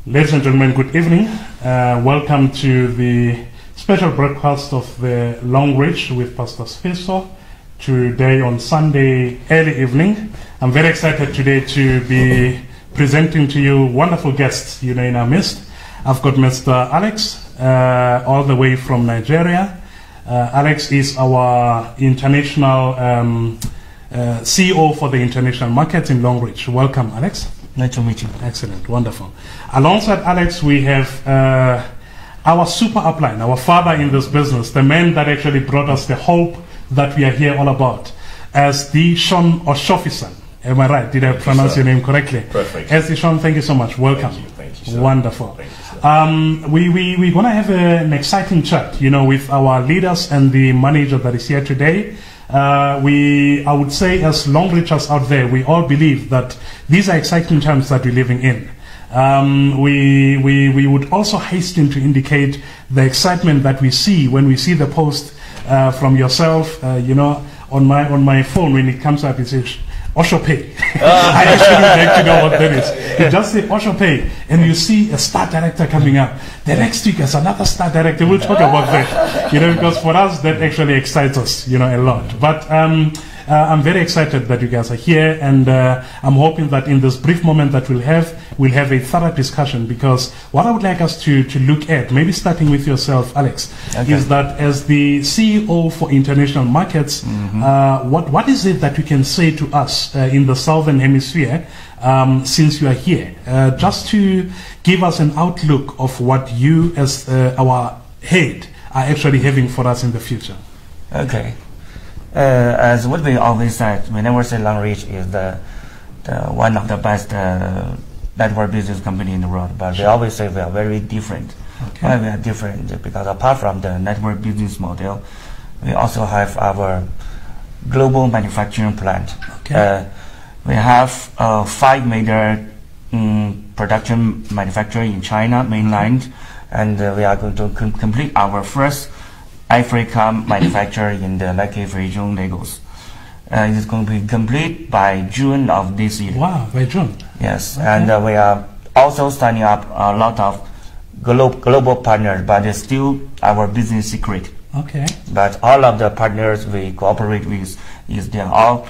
Ladies and gentlemen, good evening. Welcome to the special broadcast of the Longrich with Pastor Sfiso today on Sunday early evening. I'm very excited today to be presenting to you wonderful guests, in our midst. I've got Mr. Alex, all the way from Nigeria. Alex is our international CEO for the international market in Longrich. Welcome, Alex. Nice to meet you. Excellent, wonderful. Alongside Alex, we have our super upline, our father in this business, the man that actually brought us the hope that we are here all about, as the Sean Oshofisan. Am I right? Did I pronounce your name correctly? Perfect. As the Sean, thank you so much. Welcome. Thank you, sir. Wonderful. Thank you, sir. We're going to have an exciting chat, with our leaders and the manager that is here today. I would say, as Longrichers out there, we all believe that these are exciting times that we're living in. We would also hasten to indicate the excitement that we see when we see the post from yourself, on my phone. When it comes up, it says Osho Pay. I actually would like to know what that is. You just say Osho Pay, and you see a star director coming up. The next week, there's another star director. We'll talk about that, because for us, that actually excites us, a lot. But I'm very excited that you guys are here, and I'm hoping that in this brief moment that we'll have a thorough discussion, because what I would like us to look at, maybe starting with yourself, Alex, is that as the CEO for international markets, what is it that you can say to us in the Southern Hemisphere since you are here, just to give us an outlook of what you as our head are actually having for us in the future? Okay. As what we always said, we never say Longrich is the one of the best network business company in the world, but we always say we are very different. Okay. Why we are different? Because apart from the network business model, we also have our global manufacturing plant. Okay. We have 5 major production manufacturing in China mainland, and we are going to complete our first Africa manufacturer in the Lake region, Lagos. It is going to be complete by June of this year. Wow, by June. Yes, Okay. and we are also signing up a lot of global partners, but it's still our business secret. Okay. But all of the partners we cooperate with, they are all,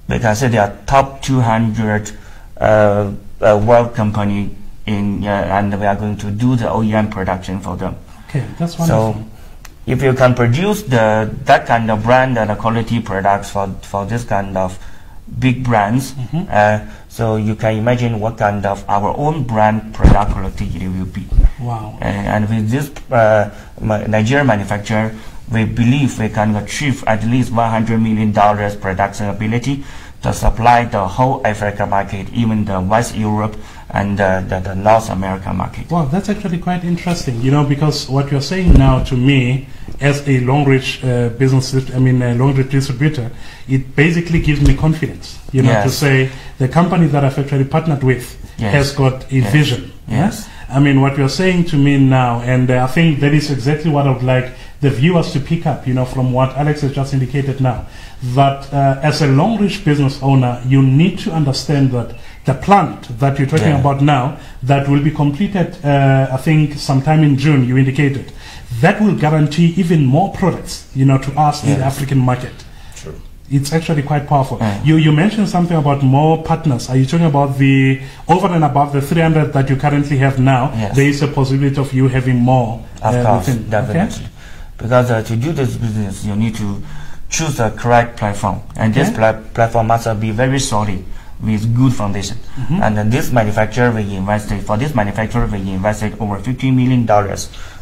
we can say they are top 200 world company and we are going to do the OEM production for them. Okay, that's wonderful. So, if you can produce that kind of brand and quality products for this kind of big brands, so you can imagine what kind of our own brand product quality it will be. Wow. And with this Nigerian manufacturer, we believe we can achieve at least $100 million production ability to supply the whole Africa market, even the West Europe and the North American market. Well, that's actually quite interesting, because what you're saying now to me, as a Longrich Longrich distributor, it basically gives me confidence, Yes. to say the company that I've actually partnered with Yes. has got a Yes. vision. Yes. What you're saying to me now, and I think that is exactly what I would like the viewers to pick up, from what Alex has just indicated now, that as a Longrich business owner, you need to understand that the plant that you're talking about now, that will be completed, I think, sometime in June, you indicated, that will guarantee even more products, to us in the African market. True. It's actually quite powerful. You mentioned something about more partners. Are you talking about the over and above the 300 that you currently have now? Yes. There is a possibility of you having more. Of course, within. definitely. Okay? Because to do this business, you need to choose the correct platform, and this platform must be very solid with good foundation. And this manufacturer we invested over $50 million.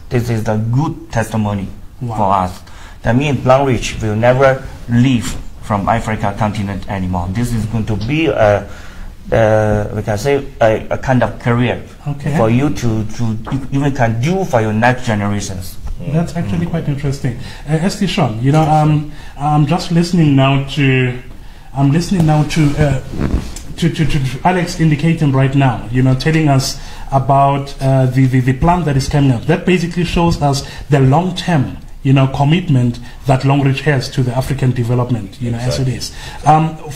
This is the good testimony for us. That means Longrich will never leave from Africa continent anymore. This is going to be we can say a kind of career for you to even can do for your next generations. That's actually quite interesting. Esti Sean, I'm just listening now to Alex indicating right now, telling us about the plan that is coming up. That basically shows us the long-term commitment that Longrich has to the African development, as it is.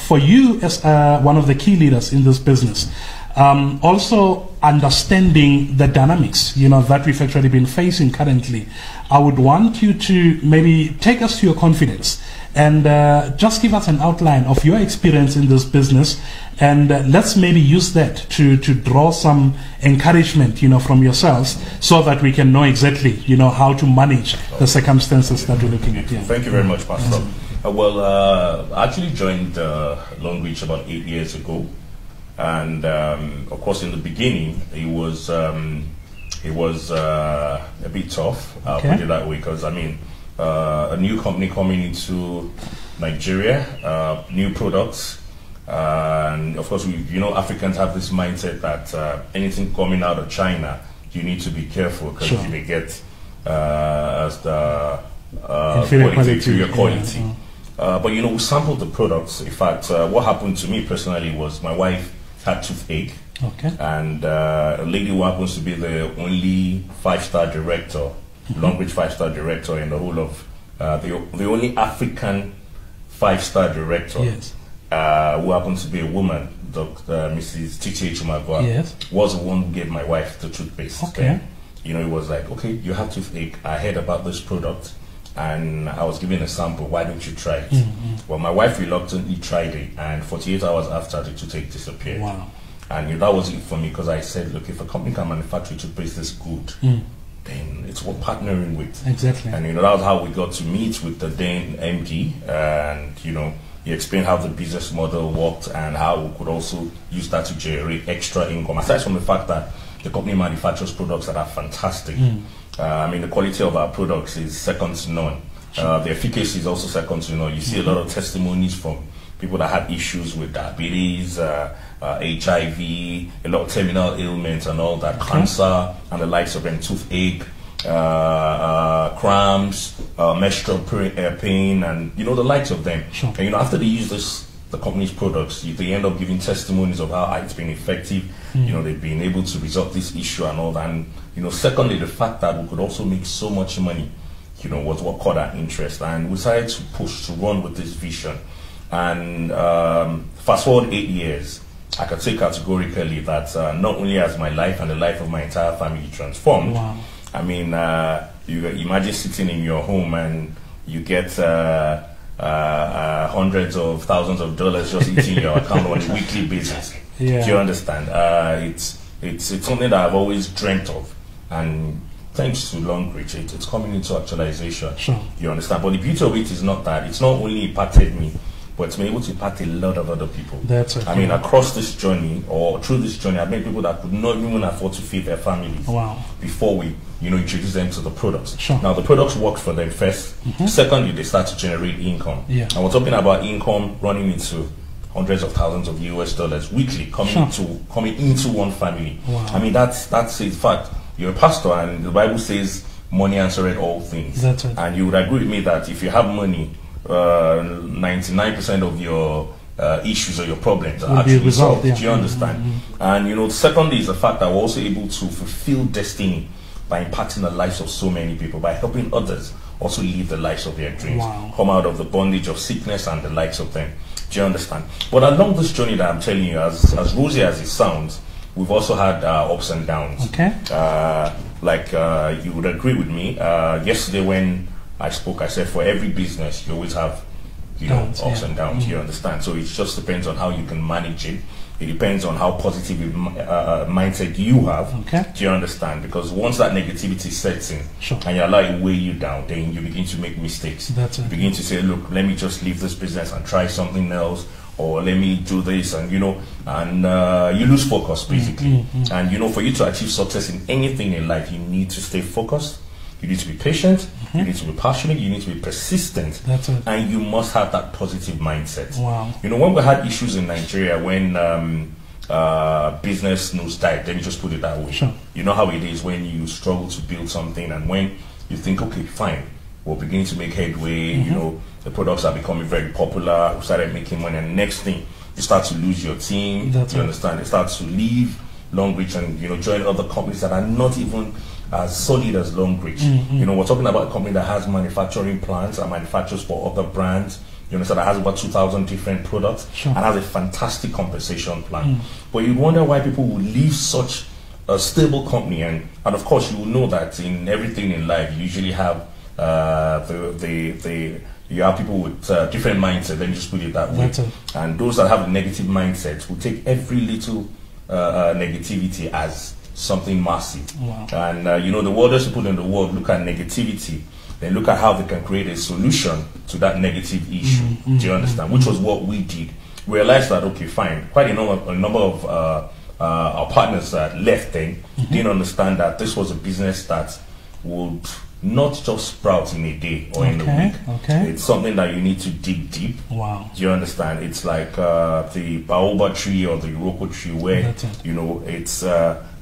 For you as one of the key leaders in this business, Also understanding the dynamics, you know, that we've actually been facing currently. I would want you to maybe take us to your confidence and just give us an outline of your experience in this business, and let's maybe use that to draw some encouragement, you know, from yourselves, so that we can know exactly, you know, how to manage the circumstances that we're looking at. Yeah. Thank you very much, Pastor. I actually joined Longrich about 8 years ago. And of course, in the beginning, it was a bit tough. I'll put it that way, because I mean, a new company coming into Nigeria, new products, and of course, you know, Africans have this mindset that anything coming out of China, you need to be careful, because you may get as the inferior quality. But you know, we sampled the products. In fact, what happened to me personally was my wife had toothache, and a lady who happens to be the only 5-star director, Longrich 5-star director in the whole of the only African 5-star director, who happens to be a woman, Dr. Mrs. Chiche Chumagwa, was the one who gave my wife the toothpaste. You know, it was like, okay, you have toothache. I heard about this product, and I was given a sample. Why don't you try it? Well, my wife reluctantly tried it, and 48 hours after, the toothache disappeared. Wow. And you know, that was it for me, because I said, look, if a company can manufacture toothpaste this good, then it's worth partnering with. Exactly. And you know, that was how we got to meet with the then MD, and you know, he explained how the business model worked and how we could also use that to generate extra income. Aside from the fact that the company manufactures products that are fantastic. I mean, the quality of our products is second to none. The efficacy is also second to none. You see a lot of testimonies from people that had issues with diabetes, HIV, a lot of terminal ailments and all that, cancer and the likes of them, toothache, cramps, menstrual pain, and you know, the likes of them. And you know, after they use the company's products, they end up giving testimonies of how it's been effective. You know, they've been able to resolve this issue and all that. And you know, secondly, the fact that we could also make so much money, you know, was what caught our interest, and we decided to push, to run with this vision. And fast forward 8 years, I can say categorically that not only has my life and the life of my entire family transformed. I mean, you imagine sitting in your home and you get hundreds of thousands of dollars just eating your account on a weekly basis. Do you understand? It's something that I've always dreamt of, and thanks to Longrich, it's coming into actualization. You understand? But the beauty of it is not that. It's not only impacted me, but it's been able to impact a lot of other people. I mean, across this journey, or through this journey, I've met people that could not even afford to feed their families before we, you know, introduce them to the products. Now, the products work for them first. Secondly, they start to generate income. And we're talking about income running into hundreds of thousands of US dollars weekly coming into one family. I mean, that's in fact, you're a pastor, and the Bible says money answereth all things. And you would agree with me that if you have money, 99% of your issues or your problems are actually solved. Do you understand? And you know, secondly is the fact that we're also able to fulfill destiny by impacting the lives of so many people, by helping others also live the lives of their dreams, come out of the bondage of sickness and the likes of them. Do you understand? But along this journey that I'm telling you, as rosy as it sounds, we've also had ups and downs. You would agree with me. Yesterday when I spoke, I said for every business you always have, you know, ups and downs. You understand? So it just depends on how you can manage it. It depends on how positive mindset you have. Do you understand? Because once that negativity sets in and you allow it to weigh you down, then you begin to make mistakes. You begin to say, look, let me just leave this business and try something else, or let me do this, and you know, and you lose focus basically. And you know, for you to achieve success in anything in life, you need to stay focused. You need to be patient, you need to be passionate, you need to be persistent, and you must have that positive mindset. You know, when we had issues in Nigeria, when business died, let me just put it that way. You know how it is when you struggle to build something, and when you think, okay, fine, we're beginning to make headway, you know, the products are becoming very popular, we started making money, and the next thing, you start to lose your team, you understand, they start to leave Longrich and, you know, join other companies that are not even as solid as Longrich. You know, we're talking about a company that has manufacturing plants and manufactures for other brands, You understand? That has about 2,000 different products and has a fantastic compensation plan. But you wonder why people would leave such a stable company, and of course you will know that in everything in life you usually have you have people with different mindsets. Let me just put it that way. And those that have a negative mindset will take every little negativity as something massive. And you know, the worders people in the world look at negativity, then look at how they can create a solution to that negative issue. Do you understand? Which was what we did. We realized that, okay, fine, quite a number of our partners that left then didn't understand that this was a business that would not just sprout in a day or in a week. It's something that you need to dig deep. Do you understand? It's like the baobab tree or the Iroko tree, where you know it has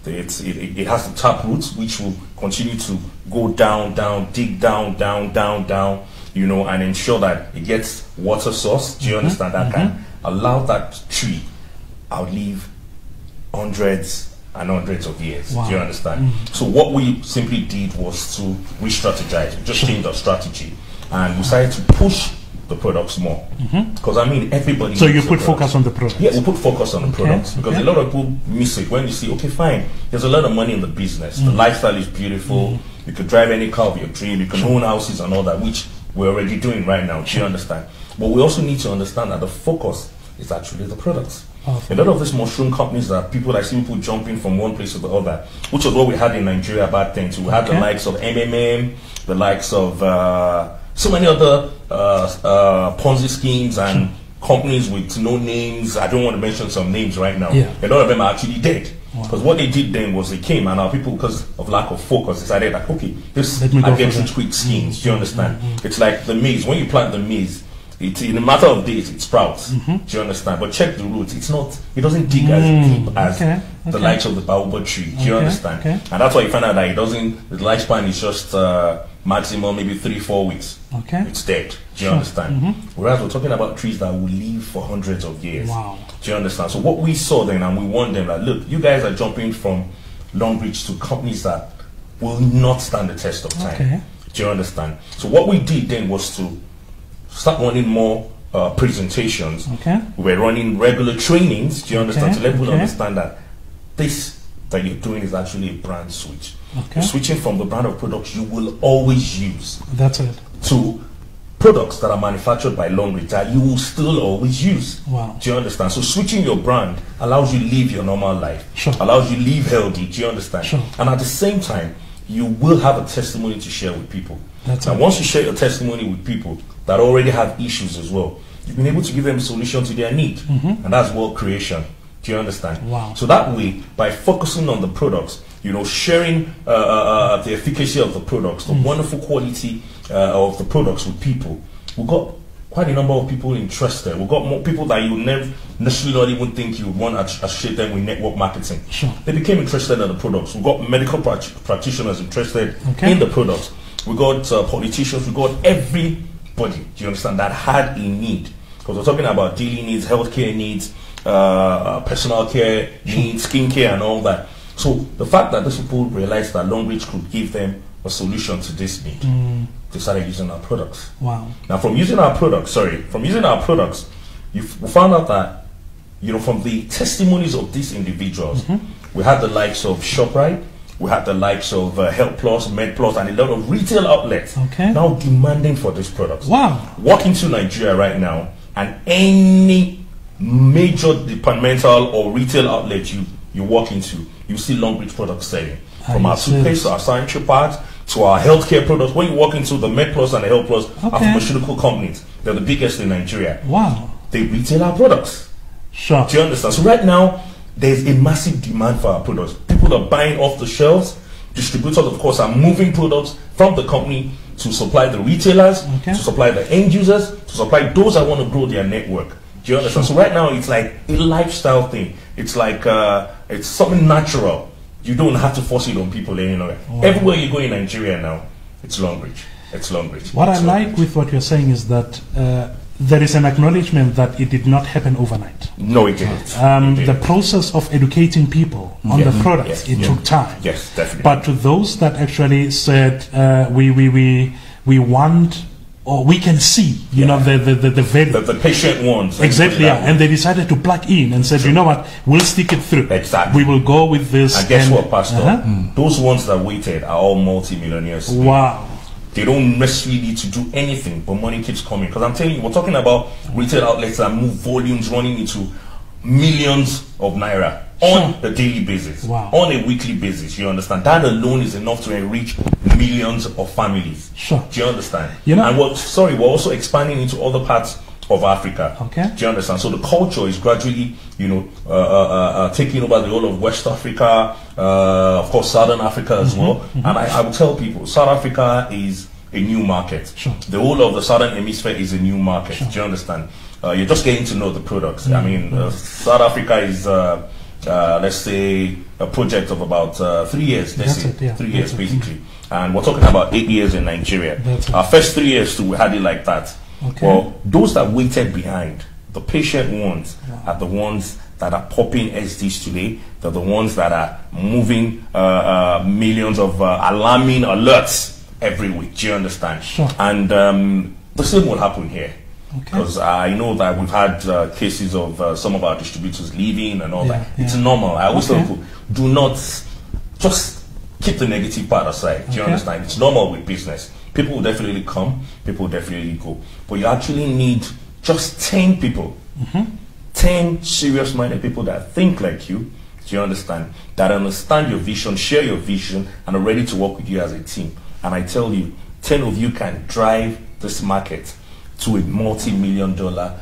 the tap roots which will continue to go down, dig down, you know, and ensure that it gets water source. Do you understand? That can allow that tree outlive hundreds and hundreds of years. Do you understand? So what we simply did was to re-strategize. We just changed our strategy and we decided to push the products more. Because I mean, everybody. So you put focus on the products. Yeah, we put focus on the products because a lot of people miss it when you see, okay, fine, there's a lot of money in the business. The lifestyle is beautiful. You could drive any car of your dream. You can own houses and all that, which we're already doing right now. Do you understand? But we also need to understand that the focus is actually the products. A lot of these mushroom companies that people, I see people jumping from one place to the other, which was what we had in Nigeria back then. So we had the likes of MMM, the likes of so many other Ponzi schemes and companies with no names. I don't want to mention some names right now. A lot of them are actually dead. Because what they did then was they came and our people, because of lack of focus, decided that, okay, this I get rich quick schemes. Do you understand? It's like the maize. When you plant the maize, in a matter of days it sprouts. Do you understand? But check the roots. It doesn't dig as deep as the likes of the baobab tree. Do you understand? And that's why you find out that the lifespan is just maximum maybe 3-4 weeks. It's dead. Do you understand? Whereas we're talking about trees that will live for hundreds of years. Do you understand? So what we saw then, and we warned them that, look, you guys are jumping from Longrich to companies that will not stand the test of time. Do you understand? So what we did then was to start running more presentations. We were running regular trainings, do you understand, to let people understand that this that you're doing is actually a brand switch. You're switching from the brand of products you will always use to products that are manufactured by Longrich that you will still always use. Do you understand? So switching your brand allows you to live your normal life, allows you to live healthy, do you understand? And at the same time, you will have a testimony to share with people. And once you share your testimony with people that already have issues as well, you've been able to give them a solution to their need. And that's wealth creation. Do you understand? So that way, by focusing on the products, you know, sharing the efficacy of the products, the wonderful quality of the products with people, we got quite a number of people interested. We got more people that you would never necessarily not even think you would want to associate them with network marketing. They became interested in the products. We got medical practitioners interested in the products. We got politicians. We got everybody, do you understand, that had a need. Because we're talking about daily needs, healthcare needs, personal care needs, skincare and all that. So the fact that these people realized that Longrich could give them a solution to this need, they started using our products. Now from using our products, we found out that, you know, from the testimonies of these individuals, we had the likes of ShopRite, we had the likes of Health Plus, Med Plus, and a lot of retail outlets now demanding for these products. Walk into Nigeria right now, and any major departmental or retail outlet you walk into, you see Longrich products selling. From our toothpaste to our sanitary pads to our healthcare products. When you walk into the Med Plus and the Health Plus are pharmaceutical companies, they're the biggest in Nigeria. They retail our products. Do you understand? So right now, there's a massive demand for our products. People are buying off the shelves. Distributors, of course, are moving products from the company to supply the retailers, to supply the end users, to supply those that want to grow their network. Do you understand? So right now, it's like a lifestyle thing. It's like it's something natural. You don't have to force it on people anywhere. Everywhere you go in Nigeria now, it's Longrich. It's Longrich. What I like with what you're saying is that there is an acknowledgement that it did not happen overnight. No, it didn't. The process of educating people on the products, it took time. Yes, definitely. But to those that actually said, we want or we can see, you know, the value that the patient wants. Exactly, yeah. And they decided to plug in and said, you know what, we'll stick it through. Exactly. We will go with this. And guess what, Pastor? Those ones that waited are all multi-millionaires. Wow. They don't necessarily need to do anything, but money keeps coming. Because I'm telling you, we're talking about retail outlets that move volumes running into millions of naira on a daily basis, on a weekly basis. You understand? That alone is enough to enrich millions of families. Sure. Do you understand? You know, and we're also expanding into other parts of Africa. Okay. Do you understand? So the culture is gradually, you know, taking over the whole of West Africa, of course, Southern Africa as well. And I will tell people, South Africa is a new market. Sure. The whole of the Southern Hemisphere is a new market. Sure. Do you understand? You're just getting to know the products. I mean, South Africa is, let's say, a project of about 3 years. Let's say 3 years, basically. And we're talking about 8 years in Nigeria. Our first 3 years too, we had it like that. Okay. Well, those that waited behind, the patient ones, are the ones that are popping SDs today. They're the ones that are moving millions of alarming alerts every week. Do you understand? Sure. And the same will happen here. Because I know that we've had cases of some of our distributors leaving and all that. It's normal. I always tell people, do not just keep the negative part aside. Do you understand? It's normal with business. People will definitely come, people will definitely go. But you actually need just 10 people, 10 serious-minded people that think like you, do you understand? That understand your vision, share your vision, and are ready to work with you as a team. And I tell you, 10 of you can drive this market to a multi-million-dollar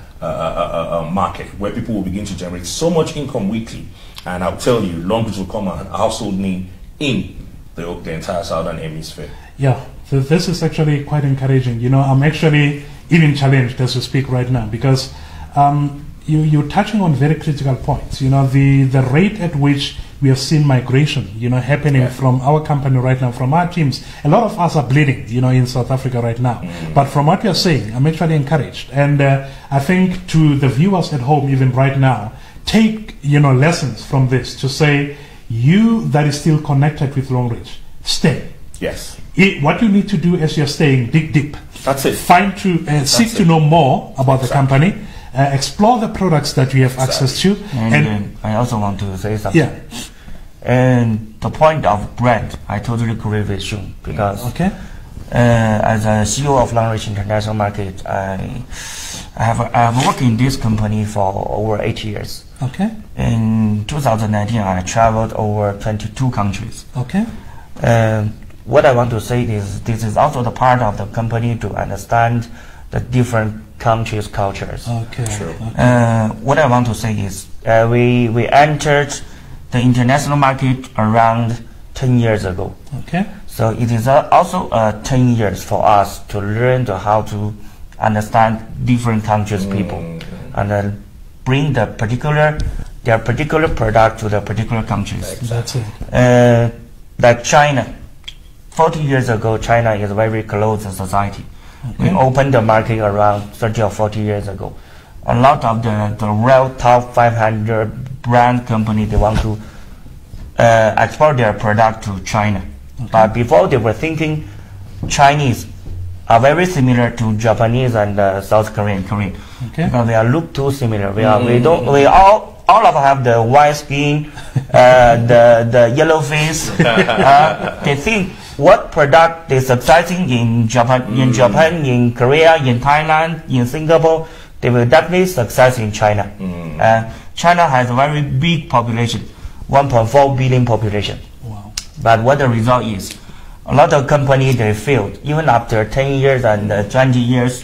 market where people will begin to generate so much income weekly. And I'll tell you, Longrich will become a household name in the entire Southern Hemisphere. Yeah, so this is actually quite encouraging. You know, I'm actually even challenged as we speak right now because you're touching on very critical points. You know, the rate at which we have seen migration, you know, happening from our company right now, from our teams. A lot of us are bleeding, you know, in South Africa right now. But from what you're saying, I'm actually encouraged. And I think to the viewers at home, even right now, take, you know, lessons from this to say, you that is still connected with Longrich, stay. Yes. What you need to do as you're staying, dig deep. That's it. Seek to know more about the company. Explore the products that you have access to. And I also want to say something. Yeah. And the point of brand, I totally agree with you because as a CEO of Longrich International Market, I have worked in this company for over 8 years. Okay. In 2019, I traveled over 22 countries. Okay. What I want to say is this is also the part of the company to understand the different countries' cultures. Okay. Sure. What I want to say is we entered the international market around 10 years ago. Okay. So it is also 10 years for us to learn how to understand different countries' people and then bring their particular product to the particular countries. That's it. Like China, 40 years ago, China is a very closed society. Okay. We opened the market around 30 or 40 years ago. A lot of the real top 500 brand company, they want to export their product to China. Okay. But before they were thinking Chinese are very similar to Japanese and South Korean. Okay. Because they look too similar. We all of us have the white skin, the yellow face. They think what product is succeeding in Japan, in Korea, in Thailand, in Singapore, they will definitely success in China. China has a very big population, 1.4 billion population. Wow. But what the result is, a lot of companies, they failed. Even after 10 years and 20 years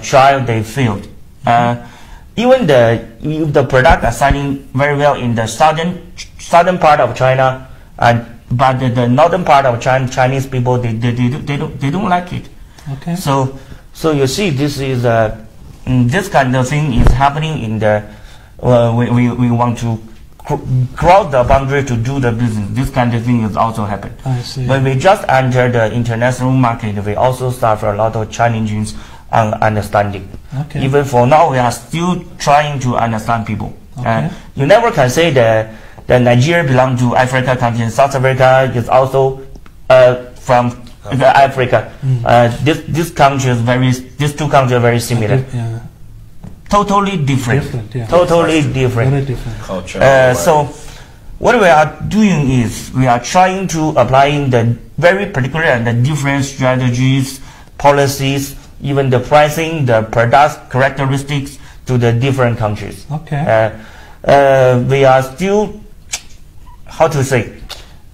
trial, they failed. Even the product are selling very well in the southern part of China, but the northern part of China, Chinese people, they don't like it. Okay. So you see, this is this kind of thing is happening in the. We want to cross the boundary to do the business. This kind of thing is also happen. I see. When we just enter the international market, we also suffer a lot of challenges and understanding. Okay. Even for now, we are still trying to understand people. Okay. You never can say that Nigeria belongs to Africa country. South Africa is also from Africa. These two countries are very similar. Yeah. Totally different. Yeah. Totally different. Very different. Culture. So what we are doing is we are trying to applying the very particular and the different strategies, policies, even the pricing, the product characteristics to the different countries. Okay. We are still, how to say,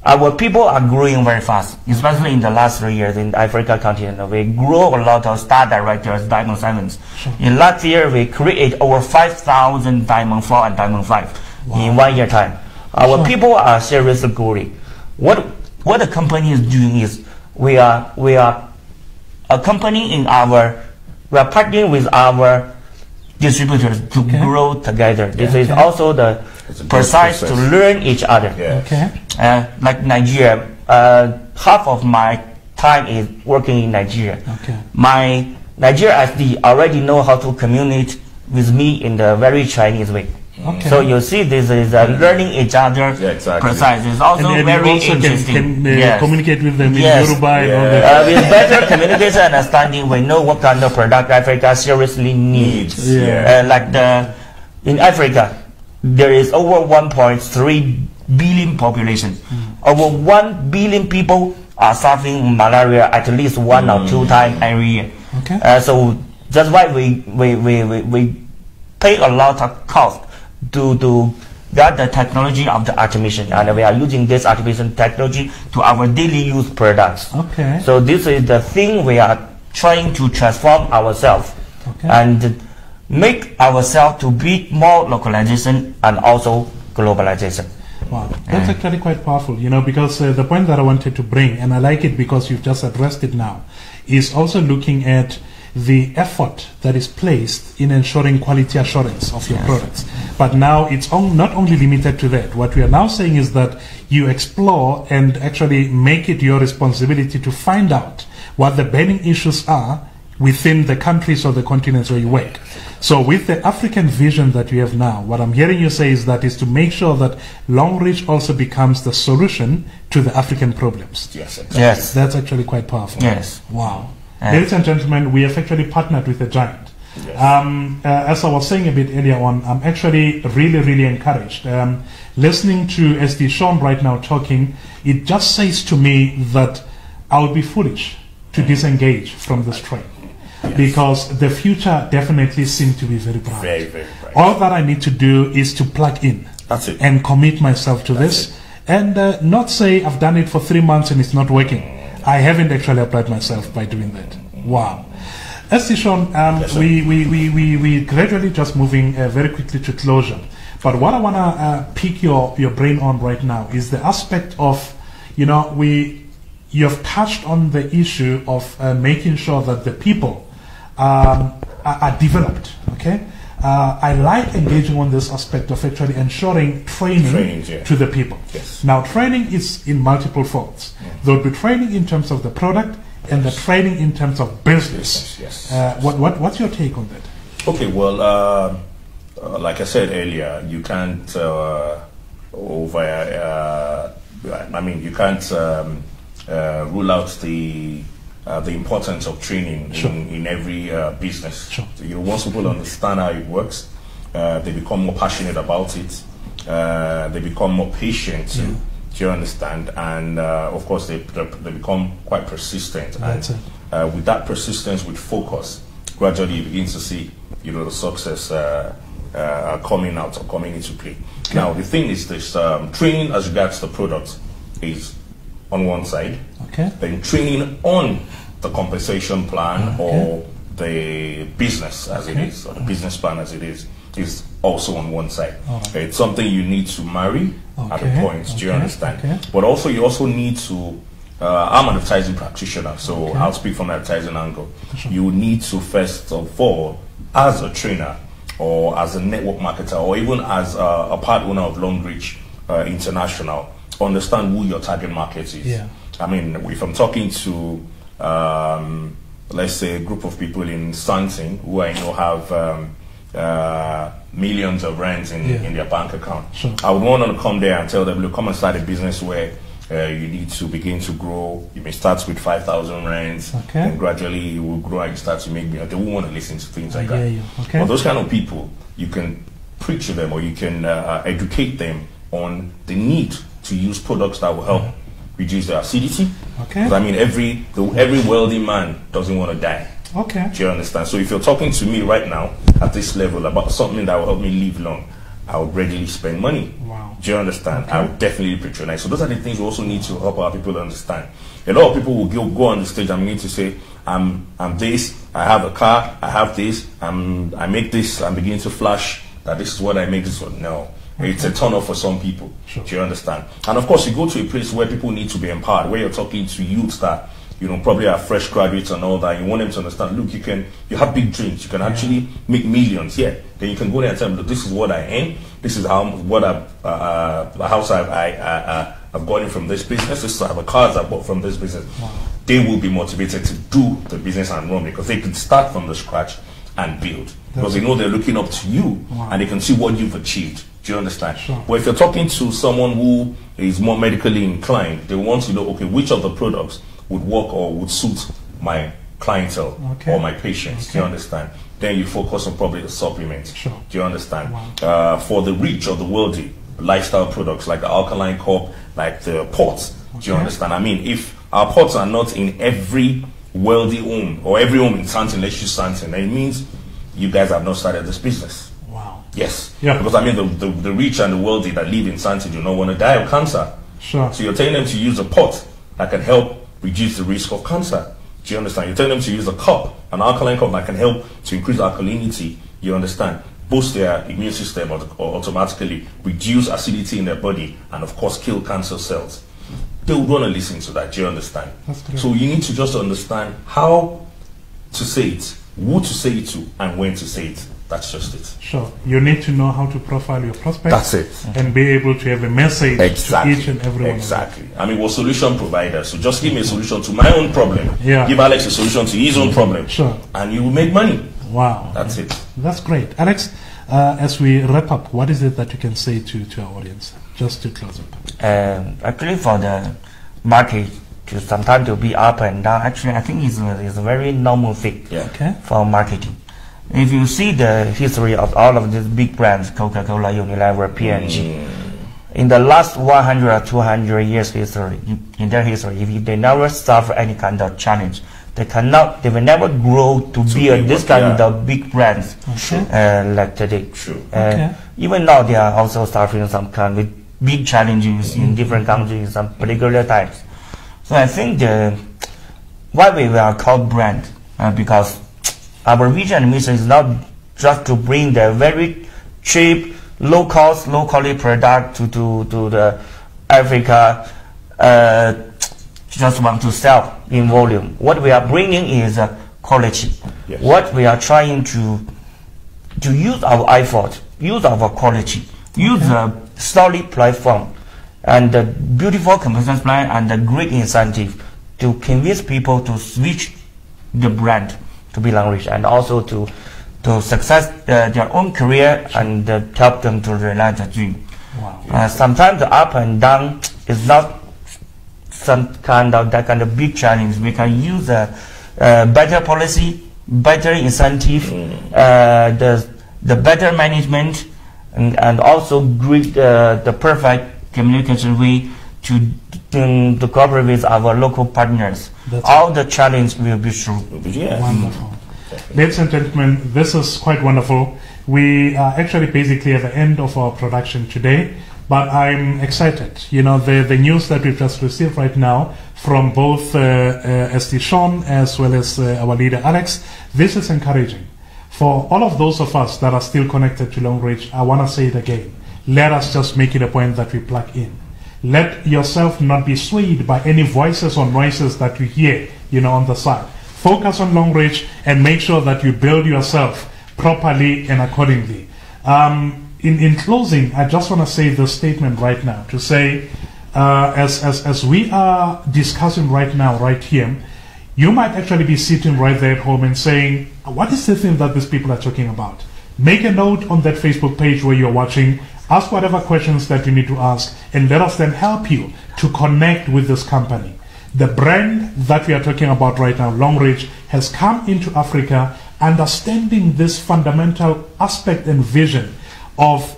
our people are growing very fast, especially in the last 3 years in the Africa continent. We grow a lot of star directors, Diamond 7s. Sure. In last year, we create over 5,000 Diamond 4 and Diamond 5 in 1 year time. Our people are seriously growing. What the company is doing is we are a company we are partnering with our distributors to grow together. This is also the process to learn each other. Yeah. Okay. Like Nigeria, half of my time is working in Nigeria. Okay. My Nigeria SD already know how to communicate with me in the very Chinese way. Okay. So you see, this is learning each other process. It's also and very you also interesting. can communicate with them in Yes. Yoruba and all that. With better communication and understanding, we know what kind of product Africa seriously needs. Like in Africa, there is over 1.3 billion population. Over 1 billion people are suffering malaria at least 1 or 2 times every year. Okay. So that's why we pay a lot of cost to get the technology of the automation, and we are using this automation technology to our daily use products. Okay. So this is the thing we are trying to transform ourselves and make ourselves to be more localization and also globalization. Wow, that's actually quite powerful, because the point that I wanted to bring, and I like it because you've just addressed it now, is also looking at the effort that is placed in ensuring quality assurance of your products. But now it's not only limited to that. What we are now saying is that you explore and actually make it your responsibility to find out what the burning issues are within the countries or the continents where you work. So with the African vision that you have now, what I'm hearing you say is to make sure that Longrich also becomes the solution to the African problems. Yes, exactly. Yes. That's actually quite powerful. Yes. Wow. Ladies and gentlemen, we have actually partnered with a giant. Yes. As I was saying a bit earlier on, I'm actually really encouraged. Listening to SD Sean right now talking, it just says to me that I would be foolish to disengage from this train. Because the future definitely seems to be very bright. Very bright. All that I need to do is to plug in. That's it. And commit myself to this. And not say I've done it for 3 months and it's not working. I haven't actually applied myself by doing that. Wow. Sean, we gradually just moving very quickly to closure. But what I want to pick your brain on right now is the aspect of, you have touched on the issue of making sure that the people are developed. Okay. I like engaging on this aspect of actually ensuring training to the people. Yes. Now, training is in multiple folds. There will be training in terms of the product and the training in terms of business. Yes. What's your take on that? Okay, well, like I said earlier, you can't you can't rule out the importance of training in every business. Sure. So, once people understand how it works, they become more passionate about it. They become more patient. Do you understand? And of course, they become quite persistent. That's it. With that persistence, with focus, gradually you begin to see, the success coming out or coming into play. Okay. Now, the thing is this, training as regards the product is on one side. Okay. Then training on the compensation plan or the business as it is, or the business plan as it is also on one side. It's something you need to marry at a point. Do you understand? But also, you also need to. I'm an advertising practitioner, so I'll speak from an advertising angle. You need to first of all, as a trainer or as a network marketer or even as a part owner of Longrich International, understand who your target market is. Yeah. I mean, if I'm talking to, let's say, a group of people in Stanton who I know have millions of rands in their bank account, I would want them to come there and tell them, look, come and start a business where you need to begin to grow. You may start with 5,000 rands, and gradually you will grow and you start to make. They won't want to listen to things like that. Okay. But those kind of people, you can preach to them, or you can educate them on the need to use products that will help reduce their acidity. Okay. I mean, every wealthy man doesn't want to die. Okay. Do you understand? So if you're talking to me right now at this level about something that will help me live long, I would readily spend money. Wow. Do you understand? Okay. I would definitely patronize. So those are the things we also need to help our people understand. A lot of people will go on the stage and begin to say, I'm this, I have a car, I have this, I make this, I'm beginning to flash that this is what I make this one. No. It's a turn off for some people. Sure. Do you understand? And of course, you go to a place where people need to be empowered, where you're talking to youths that, probably are fresh graduates and all that. You want them to understand, look, you have big dreams. You can actually make millions. Yeah. Then you can go there and tell them, look, this is what I am. This is the house I've gotten from this business. This is the cars I bought from this business. Wow. They will be motivated to do the business and run, because they can start from the scratch and build. Because they know they're looking up to you, and they can see what you've achieved. Do you understand? Sure. But if you're talking to someone who is more medically inclined, they want to know, okay, which of the products would work or would suit my clientele or my patients. Do you understand? Then you focus on probably the supplements. Sure. Do you understand? Wow. For the rich or the wealthy, lifestyle products like the alkaline cup, like the pots. Do you understand? I mean, if our pots are not in every wealthy home or every home in Santin, let's use Santin, then it means you guys have not started this business. Wow. Yes. Yeah. Because I mean, the rich and the wealthy that live in Santin do not want to die of cancer. Sure. So you're telling them to use a pot that can help reduce the risk of cancer. Do you understand? You're telling them to use a cup, an alkaline cup that can help to increase alkalinity. You understand? Boost their immune system or automatically reduce acidity in their body, and of course kill cancer cells. They would want to listen to that. Do you understand? So you need to just understand how to say it, who to say it to, and when to say it. That's just it. Sure. You need to know how to profile your prospects. That's it. And be able to have a message to each and every one. Exactly. I mean, we're solution providers. So just give me a solution to my own problem. Yeah. Give Alex a solution to his own problem. Sure. And you will make money. Wow. That's it. That's great. Alex, as we wrap up, what is it that you can say to our audience, just to close up? Actually, for the market to sometimes to be up and down, actually, I think it's a very normal thing for marketing. If you see the history of all of these big brands, Coca-Cola, Unilever, P&G, in the last 100 or 200 years history, in their history, if they never suffer any kind of challenge, they will never grow to be this kind of big brands like today. Even now, they are also suffering some kind of big challenges in different countries, some particular times. So I think why we are called brand, because our vision and mission is not just to bring the very cheap, low cost, low quality product to the Africa, just want to sell in volume. What we are bringing is quality. Yes. What we are trying to use our effort, use our quality, use a solid platform and a beautiful compensation plan and a great incentive to convince people to switch the brand to be Longrich, and also to success their own career and help them to realize their dream. Wow. Sometimes the up and down is not that kind of big challenge. We can use a better policy, better incentive, the better management, and also great the perfect communication way to cooperate with our local partners. All the challenge will be through. Wonderful. Ladies and gentlemen, this is quite wonderful. We are actually basically at the end of our production today, but I'm excited. You know, the news that we've just received right now from both SD Sean as well as our leader Alex, this is encouraging. For all of those of us that are still connected to Longrich, I want to say it again. Let us just make it a point that we plug in. Let yourself not be swayed by any voices or noises that you hear, on the side. Focus on Longrich and make sure that you build yourself properly and accordingly. In closing, I just want to say this statement right now, to say, as we are discussing right now, right here, you might actually be sitting right there at home and saying, what is the thing that these people are talking about? Make a note on that Facebook page where you're watching. Ask whatever questions that you need to ask, and let us then help you to connect with this company. The brand that we are talking about right now, Longrich, has come into Africa understanding this fundamental aspect and vision of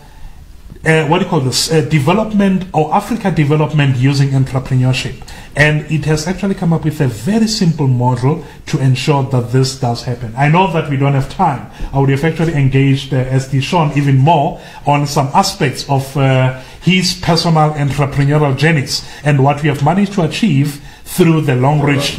development or Africa development using entrepreneurship. And it has actually come up with a very simple model to ensure that this does happen. I know that we don't have time. I would have actually engaged SD Sean even more on some aspects of his personal entrepreneurial journeys and what we have managed to achieve through the Longrich,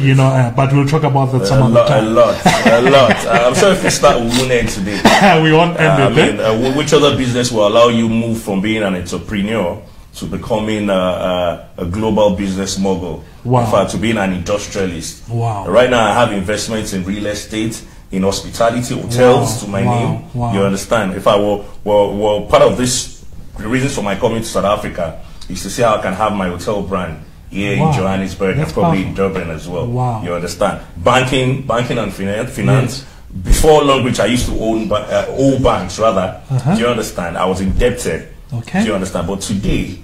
but we'll talk about that some other time. A lot. I'm sure if we start, we won't end today. We won't end it. Which other business will allow you move from being an entrepreneur to becoming a global business mogul? Wow. In fact, to being an industrialist. Wow. Right now, I have investments in real estate, in hospitality, hotels to my name. Wow. You understand? If I were part of this, the reasons for my coming to South Africa is to see how I can have my hotel brand here in Johannesburg and probably in Durban as well. Wow. You understand? Banking and finance. Yes. Before Longrich, I used to own old banks rather. Do you understand? I was indebted. Okay. Do you understand? But today,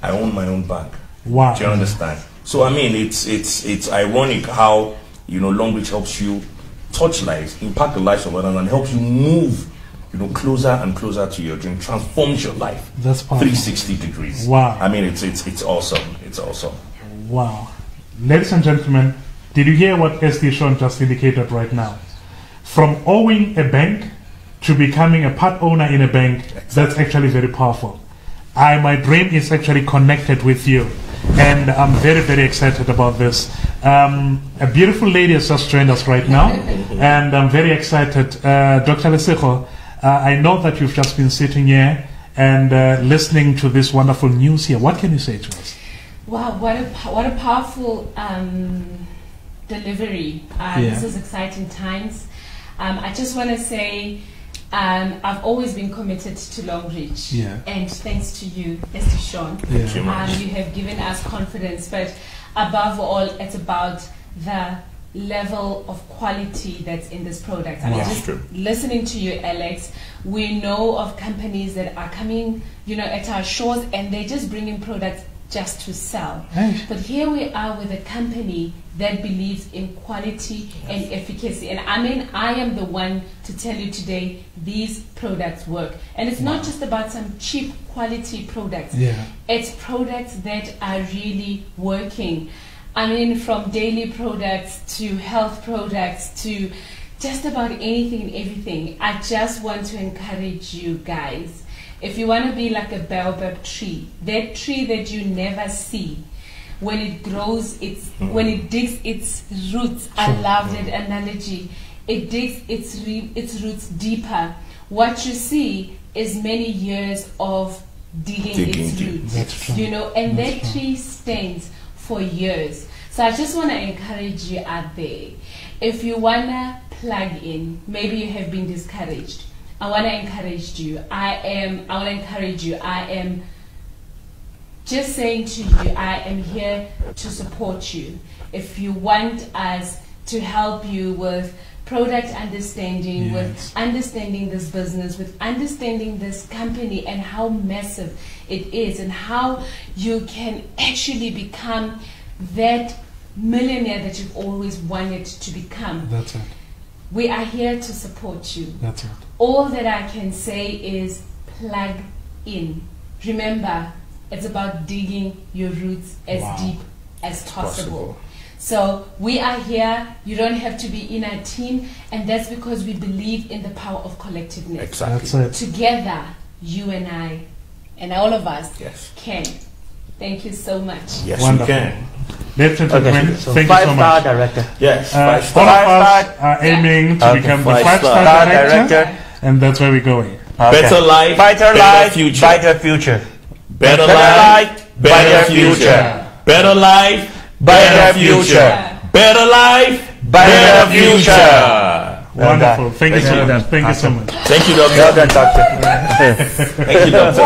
I own my own bank. Wow. Do you understand? So I mean, it's ironic how Longrich helps you touch lives, impact the lives of others, and helps you move closer and closer to your dream, transforms your life. That's powerful. 360 degrees. Wow. I mean, it's awesome. It's awesome. Wow. Ladies and gentlemen, did you hear what SD Sean just indicated right now? From owning a bank to becoming a part owner in a bank, that's actually very powerful. My dream is actually connected with you, and I'm very, very excited about this. A beautiful lady has just joined us right now, and I'm very excited. Dr. Lesego, I know that you've just been sitting here and listening to this wonderful news here. What can you say to us? Wow, what a powerful delivery. This is exciting times. I just want to say I've always been committed to Longrich, and thanks to you, Mr. Sean, you have given us confidence. But above all, it's about the level of quality that's in this product. I mean, just listening to you, Alex, we know of companies that are coming, at our shores, and they're just bringing products just to sell. But here we are with a company that believes in quality and efficacy. And I mean, I am the one to tell you today, these products work. And it's not just about some cheap quality products. It's products that are really working. I mean, from daily products to health products to just about anything and everything. I just want to encourage you guys. If you want to be like a baobab tree, that tree that you never see, when it grows, when it digs its roots, I love that analogy. It digs its roots deeper. What you see is many years of digging its roots. And that tree stands for years. So I just want to encourage you out there. If you want to plug in, maybe you have been discouraged. I want to encourage you. I am just saying to you, I am here to support you. If you want us to help you with product understanding, with understanding this business, with understanding this company and how massive it is, and how you can actually become that millionaire that you've always wanted to become. That's it. We are here to support you. That's it. All that I can say is plug in. Remember, it's about digging your roots as deep as possible. So we are here. You don't have to be in a team, and that's because we believe in the power of collectiveness. Exactly. That's it. Together, you and I, and all of us can. Thank you so much. Yes, wonderful. we can. Ladies and gentlemen, So thank you so much. 5-star director. Yes, All of 5-star. us are aiming to become the 5-star 5-star director, and that's where we're going. Better life, Better life, future. brighter future. Better life, better future. Better life, better future. Better life, better future. Wonderful. Thank you so much. Thank you so much. Thank you, Doctor. Well done, doctor. Thank you, Doctor.